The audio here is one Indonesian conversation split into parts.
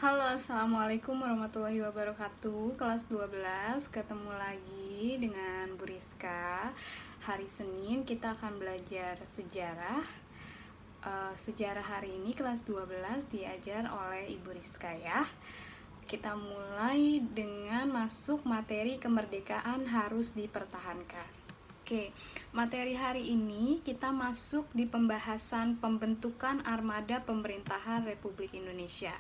Halo, Assalamualaikum warahmatullahi wabarakatuh. Kelas 12, ketemu lagi dengan Bu Rizka. Hari Senin kita akan belajar sejarah. Sejarah hari ini kelas 12 diajar oleh Ibu Rizka ya. Kita mulai dengan masuk materi kemerdekaan harus dipertahankan. Oke, materi hari ini kita masuk di pembahasan pembentukan armada pemerintahan Republik Indonesia.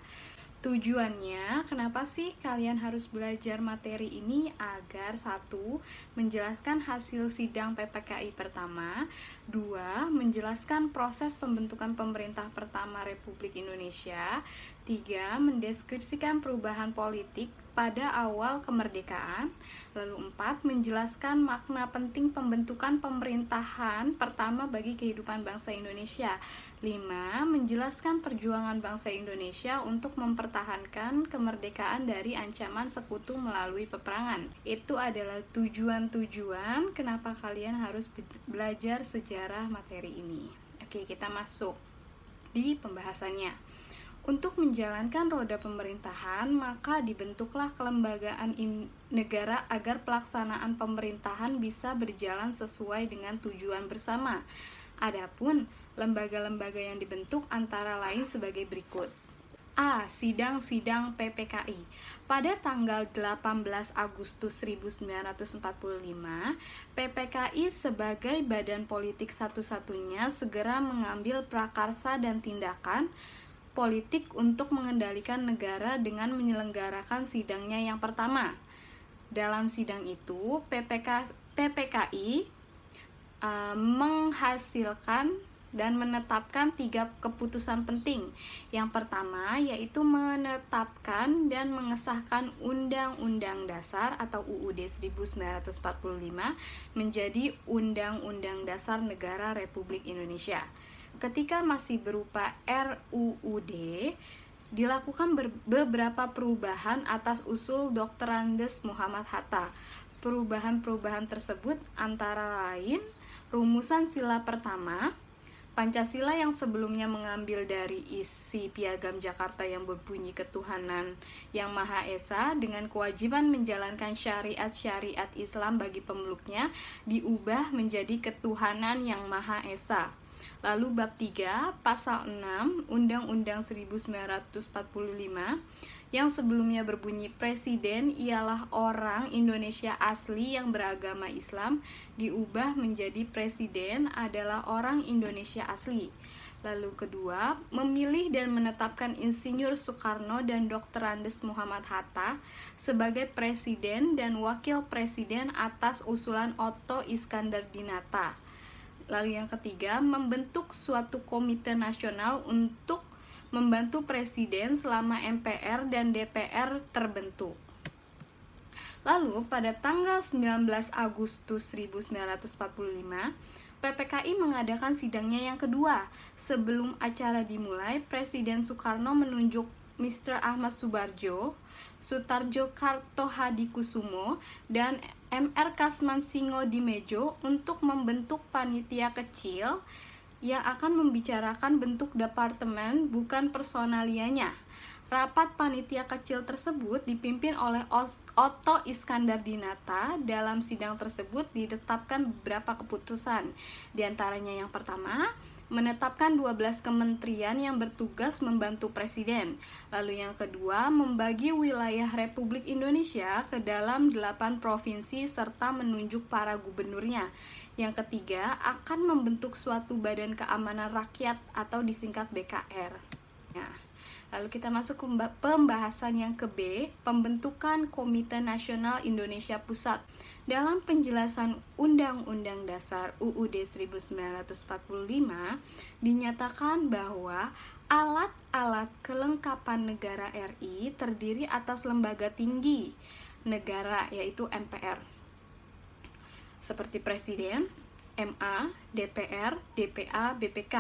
Tujuannya, kenapa sih kalian harus belajar materi ini? Agar satu, menjelaskan hasil sidang PPKI pertama. Dua, menjelaskan proses pembentukan pemerintah pertama Republik Indonesia. Tiga, mendeskripsikan perubahan politik pada awal kemerdekaan. Lalu empat, menjelaskan makna penting pembentukan pemerintahan pertama bagi kehidupan bangsa Indonesia. 5. Menjelaskan perjuangan bangsa Indonesia untuk mempertahankan kemerdekaan dari ancaman sekutu melalui peperangan. Itu adalah tujuan-tujuan kenapa kalian harus belajar sejarah materi ini. Oke, kita masuk di pembahasannya. Untuk menjalankan roda pemerintahan, maka dibentuklah kelembagaan negara agar pelaksanaan pemerintahan bisa berjalan sesuai dengan tujuan bersama. Adapun lembaga-lembaga yang dibentuk antara lain sebagai berikut. A. Sidang-sidang PPKI. Pada tanggal 18 Agustus 1945, PPKI sebagai badan politik satu-satunya segera mengambil prakarsa dan tindakan politik untuk mengendalikan negara dengan menyelenggarakan sidangnya yang pertama. Dalam sidang itu, PPKI menghasilkan dan menetapkan 3 keputusan penting. Yang pertama yaitu menetapkan dan mengesahkan Undang-Undang Dasar atau UUD 1945 menjadi Undang-Undang Dasar Negara Republik Indonesia. Ketika masih berupa RUUD, dilakukan beberapa perubahan atas usul Dr. Andes Muhammad Hatta. Perubahan-perubahan tersebut antara lain rumusan sila pertama, Pancasila yang sebelumnya mengambil dari isi Piagam Jakarta yang berbunyi ketuhanan yang Maha Esa dengan kewajiban menjalankan syariat-syariat Islam bagi pemeluknya diubah menjadi ketuhanan yang Maha Esa. Lalu bab 3, pasal 6, Undang-Undang 1945 yang sebelumnya berbunyi presiden ialah orang Indonesia asli yang beragama Islam diubah menjadi presiden adalah orang Indonesia asli. Lalu kedua, memilih dan menetapkan Insinyur Soekarno dan Dr. Andes Muhammad Hatta sebagai presiden dan wakil presiden atas usulan Otto Iskandar Dinata. Lalu yang ketiga, membentuk suatu komite nasional untuk membantu presiden selama MPR dan DPR terbentuk. Lalu pada tanggal 19 Agustus 1945, PPKI mengadakan sidangnya yang kedua. Sebelum acara dimulai, Presiden Soekarno menunjuk Mr. Ahmad Subarjo, Sutarjo Kartohadikusumo, dan Mr. Kasman Singodimedjo untuk membentuk panitia kecil yang akan membicarakan bentuk departemen bukan personalianya. Rapat panitia kecil tersebut dipimpin oleh Otto Iskandar Dinata. Dalam sidang tersebut ditetapkan beberapa keputusan. Di antaranya yang pertama, menetapkan 12 kementerian yang bertugas membantu presiden. Lalu yang kedua, membagi wilayah Republik Indonesia ke dalam 8 provinsi serta menunjuk para gubernurnya. Yang ketiga, akan membentuk suatu badan keamanan rakyat atau disingkat BKR. Nah, lalu kita masuk ke pembahasan yang ke B, pembentukan Komite Nasional Indonesia Pusat. Dalam penjelasan Undang-Undang Dasar UUD 1945, dinyatakan bahwa alat-alat kelengkapan negara RI terdiri atas lembaga tinggi negara yaitu MPR. Seperti Presiden, MA, DPR, DPA, BPK,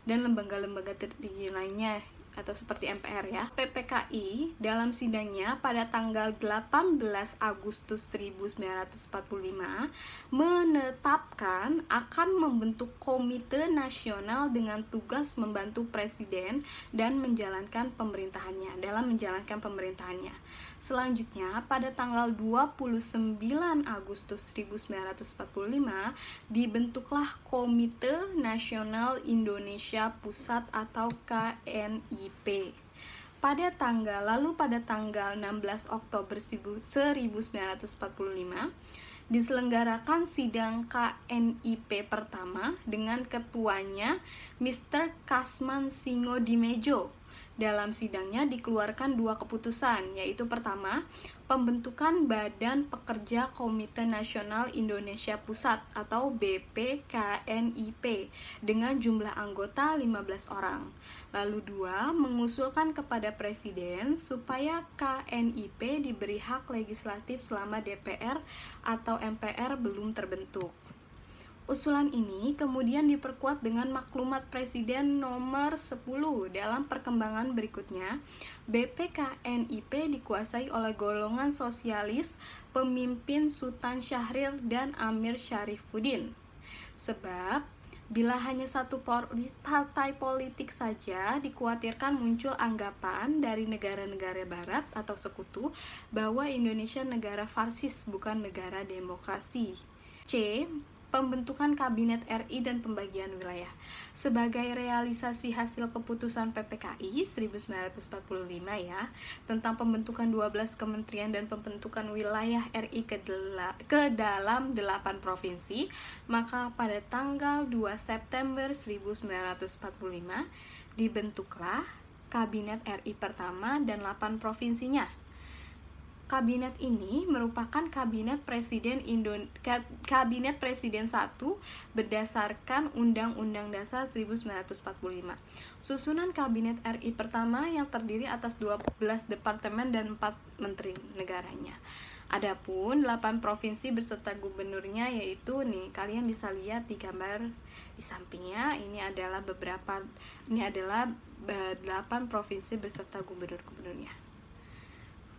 dan lembaga-lembaga tertinggi lainnya atau seperti MPR ya. PPKI dalam sidangnya pada tanggal 18 Agustus 1945 menetapkan akan membentuk Komite Nasional dengan tugas membantu Presiden dan menjalankan pemerintahannya. Selanjutnya, pada tanggal 29 Agustus 1945 dibentuklah Komite Nasional Indonesia Pusat atau KNIP. Pada tanggal 16 Oktober 1945 diselenggarakan sidang KNIP pertama dengan ketuanya Mr. Kasman Singodimedjo. Dalam sidangnya dikeluarkan 2 keputusan, yaitu pertama, pembentukan Badan Pekerja Komite Nasional Indonesia Pusat atau BPKNIP dengan jumlah anggota 15 orang. Lalu 2, mengusulkan kepada Presiden supaya KNIP diberi hak legislatif selama DPR atau MPR belum terbentuk. Usulan ini kemudian diperkuat dengan maklumat Presiden nomor 10. Dalam perkembangan berikutnya, BPKNIP dikuasai oleh golongan sosialis, pemimpin Sultan Syahrir dan Amir Syarifuddin. Sebab bila hanya satu partai politik saja, dikhawatirkan muncul anggapan dari negara-negara barat atau sekutu bahwa Indonesia negara fasis bukan negara demokrasi. C. Pembentukan Kabinet RI dan pembagian wilayah. Sebagai realisasi hasil keputusan PPKI 1945 ya, tentang pembentukan 12 kementerian dan pembentukan wilayah RI ke dalam 8 provinsi, maka pada tanggal 2 September 1945 dibentuklah Kabinet RI pertama dan 8 provinsinya. Kabinet ini merupakan Kabinet Presiden 1 berdasarkan Undang-Undang Dasar 1945. Susunan Kabinet RI pertama yang terdiri atas 12 departemen dan 4 menteri negaranya. Adapun 8 provinsi beserta gubernurnya, yaitu nih kalian bisa lihat di gambar di sampingnya, ini adalah 8 provinsi beserta gubernur-gubernurnya.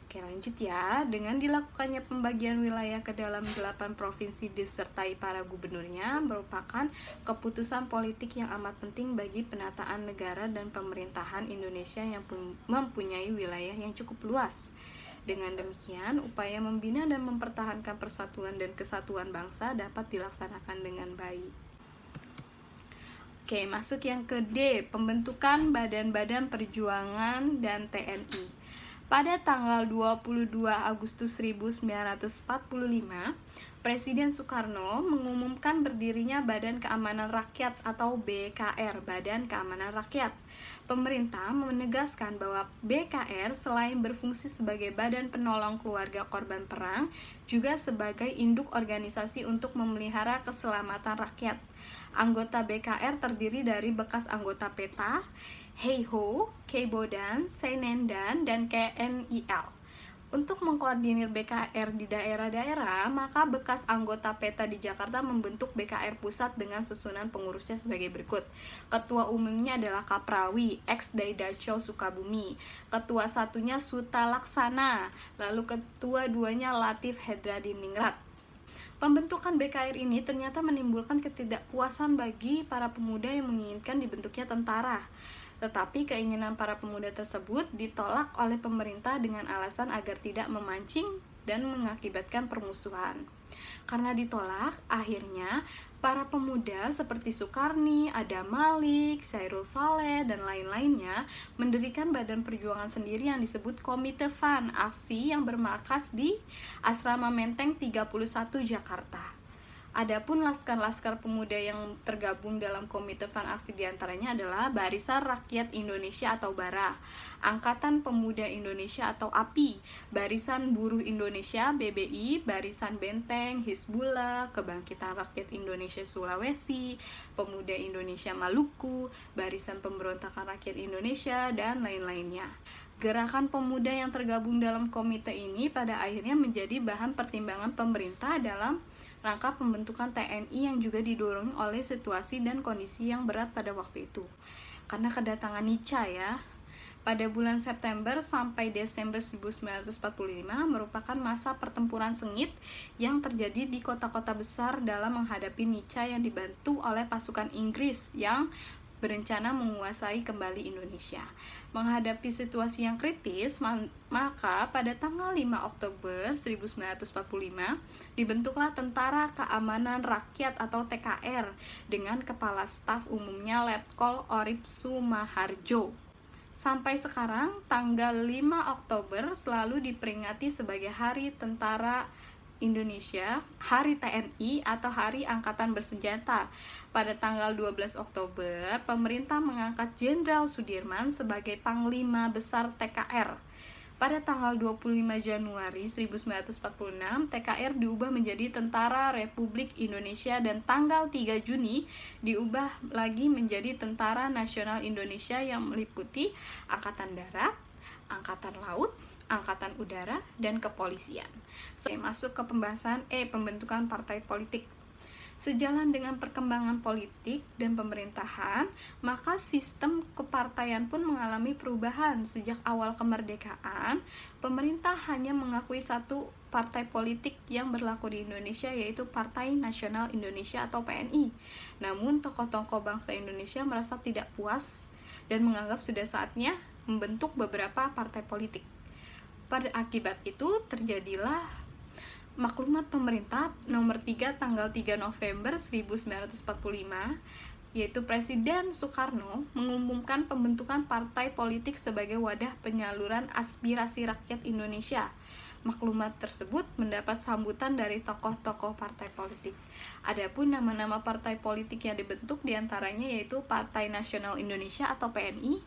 Oke, lanjut ya. Dengan dilakukannya pembagian wilayah ke dalam 8 provinsi disertai para gubernurnya merupakan keputusan politik yang amat penting bagi penataan negara dan pemerintahan Indonesia yang mempunyai wilayah yang cukup luas. Dengan demikian, upaya membina dan mempertahankan persatuan dan kesatuan bangsa dapat dilaksanakan dengan baik. Oke, masuk yang ke D, pembentukan badan-badan perjuangan dan TNI. Pada tanggal 22 Agustus 1945, Presiden Soekarno mengumumkan berdirinya Badan Keamanan Rakyat atau BKR, Badan Keamanan Rakyat. Pemerintah menegaskan bahwa BKR selain berfungsi sebagai badan penolong keluarga korban perang, juga sebagai induk organisasi untuk memelihara keselamatan rakyat. Anggota BKR terdiri dari bekas anggota PETA, Heiho, Keibodan, Senendan, dan KNIL. Untuk mengkoordinir BKR di daerah-daerah, maka bekas anggota PETA di Jakarta membentuk BKR Pusat dengan susunan pengurusnya sebagai berikut. Ketua umumnya adalah Kaprawi, ex Daidacho Sukabumi. Ketua satunya Suta Laksana, lalu ketua duanya Latif Hedradiningrat. Pembentukan BKR ini ternyata menimbulkan ketidakpuasan bagi para pemuda yang menginginkan dibentuknya tentara. Tetapi keinginan para pemuda tersebut ditolak oleh pemerintah dengan alasan agar tidak memancing dan mengakibatkan permusuhan. Karena ditolak, akhirnya para pemuda seperti Sukarni, Adam Malik, Chairul Saleh, dan lain-lainnya mendirikan badan perjuangan sendiri yang disebut Komite FAN, aksi yang bermarkas di Asrama Menteng 31 Jakarta. Adapun laskar-laskar pemuda yang tergabung dalam Komite FAN aksi diantaranya adalah Barisan Rakyat Indonesia atau BARA, Angkatan Pemuda Indonesia atau API, Barisan Buruh Indonesia BBI, Barisan Benteng, Hizbullah, Kebangkitan Rakyat Indonesia Sulawesi, Pemuda Indonesia Maluku, Barisan Pemberontakan Rakyat Indonesia, dan lain-lainnya. Gerakan pemuda yang tergabung dalam komite ini pada akhirnya menjadi bahan pertimbangan pemerintah dalam rangka pembentukan TNI yang juga didorong oleh situasi dan kondisi yang berat pada waktu itu. Karena kedatangan Nica ya, pada bulan September sampai Desember 1945 merupakan masa pertempuran sengit yang terjadi di kota-kota besar dalam menghadapi Nica yang dibantu oleh pasukan Inggris yang berencana menguasai kembali Indonesia. Menghadapi situasi yang kritis, maka pada tanggal 5 Oktober 1945 dibentuklah Tentara Keamanan Rakyat atau TKR dengan Kepala Staf Umumnya Letkol Orip Sumaharjo. Sampai sekarang, tanggal 5 Oktober selalu diperingati sebagai Hari Tentara Indonesia, Hari TNI atau Hari Angkatan Bersenjata. Pada tanggal 12 Oktober, pemerintah mengangkat Jenderal Sudirman sebagai Panglima Besar TKR. Pada tanggal 25 Januari 1946, TKR diubah menjadi Tentara Republik Indonesia dan tanggal 3 Juni diubah lagi menjadi Tentara Nasional Indonesia yang meliputi Angkatan Darat, Angkatan Laut, Angkatan Udara, dan Kepolisian. Saya masuk ke pembahasan pembentukan partai politik. Sejalan dengan perkembangan politik dan pemerintahan, maka sistem kepartaian pun mengalami perubahan. Sejak awal kemerdekaan, pemerintah hanya mengakui satu partai politik yang berlaku di Indonesia, yaitu Partai Nasional Indonesia atau PNI. Namun, tokoh-tokoh bangsa Indonesia merasa tidak puas dan menganggap sudah saatnya membentuk beberapa partai politik. Pada akibat itu terjadilah maklumat pemerintah nomor 3 tanggal 3 November 1945, yaitu Presiden Soekarno mengumumkan pembentukan partai politik sebagai wadah penyaluran aspirasi rakyat Indonesia. Maklumat tersebut mendapat sambutan dari tokoh-tokoh partai politik. Adapun nama-nama partai politik yang dibentuk diantaranya yaitu Partai Nasional Indonesia atau PNI,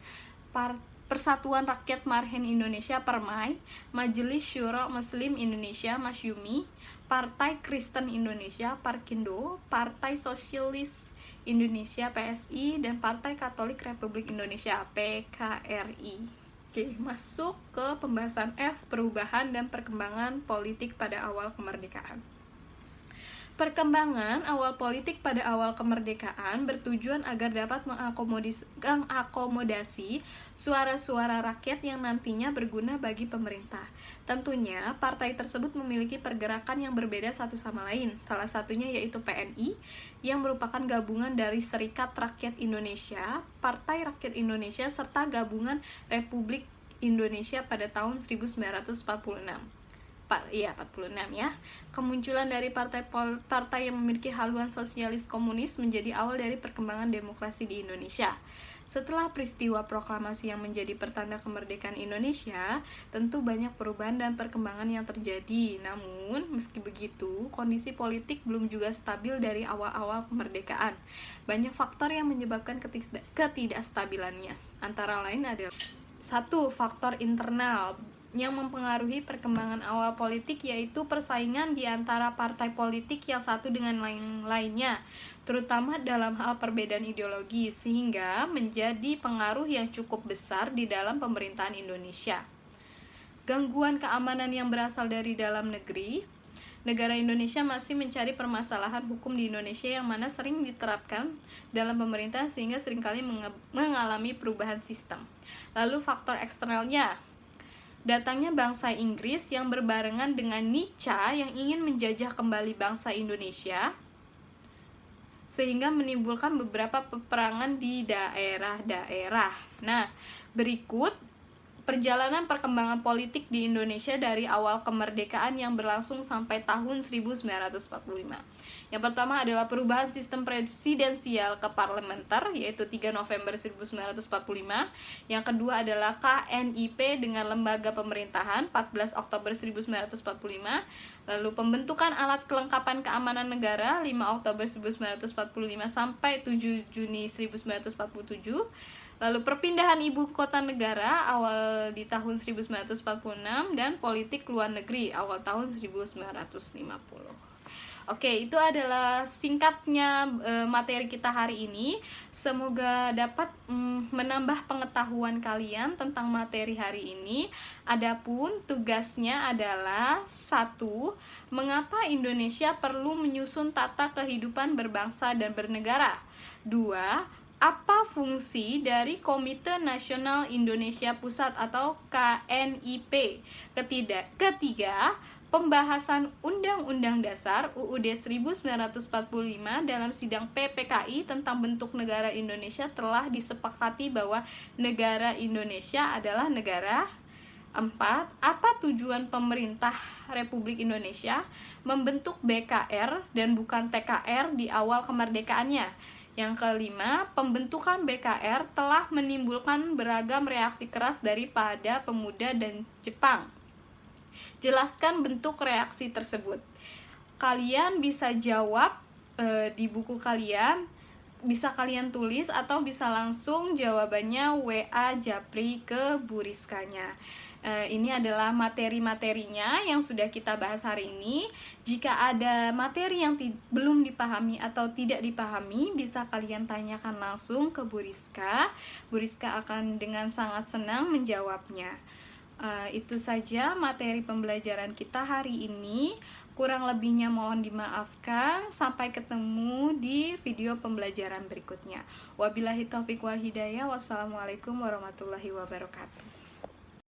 Persatuan Rakyat Marhen Indonesia Permai, Majelis Syuro Muslim Indonesia Masyumi, Partai Kristen Indonesia Parkindo, Partai Sosialis Indonesia PSI, dan Partai Katolik Republik Indonesia PKRI. Oke, masuk ke pembahasan F, perubahan dan perkembangan politik pada awal kemerdekaan. Perkembangan awal politik pada awal kemerdekaan bertujuan agar dapat mengakomodasi suara-suara rakyat yang nantinya berguna bagi pemerintah. Tentunya, partai tersebut memiliki pergerakan yang berbeda satu sama lain. Salah satunya yaitu PNI, yang merupakan gabungan dari Serikat Rakyat Indonesia, Partai Rakyat Indonesia, serta Gabungan Republik Indonesia pada tahun 1946. 46 ya. Kemunculan dari partai yang memiliki haluan sosialis komunis menjadi awal dari perkembangan demokrasi di Indonesia. Setelah peristiwa proklamasi yang menjadi pertanda kemerdekaan Indonesia, tentu banyak perubahan dan perkembangan yang terjadi. Namun, meski begitu, kondisi politik belum juga stabil dari awal-awal kemerdekaan. Banyak faktor yang menyebabkan ketidakstabilannya. Antara lain adalah 1. Faktor internal yang mempengaruhi perkembangan awal politik, yaitu persaingan di antara partai politik yang satu dengan lainnya, terutama dalam hal perbedaan ideologi, sehingga menjadi pengaruh yang cukup besar di dalam pemerintahan Indonesia. Gangguan keamanan yang berasal dari dalam negeri. Negara Indonesia masih mencari permasalahan hukum di Indonesia yang mana sering diterapkan dalam pemerintah sehingga seringkali mengalami perubahan sistem. Lalu faktor eksternalnya, datangnya bangsa Inggris yang berbarengan dengan Nica yang ingin menjajah kembali bangsa Indonesia, sehingga menimbulkan beberapa peperangan di daerah-daerah. Nah, berikut perjalanan perkembangan politik di Indonesia dari awal kemerdekaan yang berlangsung sampai tahun 1945. Yang pertama adalah perubahan sistem presidensial ke parlementer, yaitu 3 November 1945. Yang kedua adalah KNIP dengan lembaga pemerintahan, 14 Oktober 1945. Lalu pembentukan alat kelengkapan keamanan negara, 5 Oktober 1945 sampai 7 Juni 1947. Lalu perpindahan ibu kota negara awal di tahun 1946 dan politik luar negeri awal tahun 1950. Oke, itu adalah singkatnya materi kita hari ini. Semoga dapat menambah pengetahuan kalian tentang materi hari ini. Adapun tugasnya adalah 1. Mengapa Indonesia perlu menyusun tata kehidupan berbangsa dan bernegara? 2. Apa fungsi dari Komite Nasional Indonesia Pusat atau KNIP? Ketiga, pembahasan Undang-Undang Dasar UUD 1945 dalam sidang PPKI tentang bentuk negara Indonesia telah disepakati bahwa negara Indonesia adalah negara. 4. Apa tujuan pemerintah Republik Indonesia membentuk BKR dan bukan TKR di awal kemerdekaannya? Yang kelima, pembentukan BKR telah menimbulkan beragam reaksi keras daripada pemuda dan Jepang. Jelaskan bentuk reaksi tersebut. Kalian bisa jawab di buku kalian, bisa kalian tulis atau bisa langsung jawabannya WA Japri ke Bu Rizkanya. Ini adalah materi-materinya yang sudah kita bahas hari ini. Jika ada materi yang belum dipahami atau tidak dipahami, bisa kalian tanyakan langsung ke Bu Rizka. Bu Rizka akan dengan sangat senang menjawabnya. Itu saja materi pembelajaran kita hari ini. Kurang lebihnya mohon dimaafkan. Sampai ketemu di video pembelajaran berikutnya. Wabillahi taufiq wal hidayah. Wassalamualaikum warahmatullahi wabarakatuh.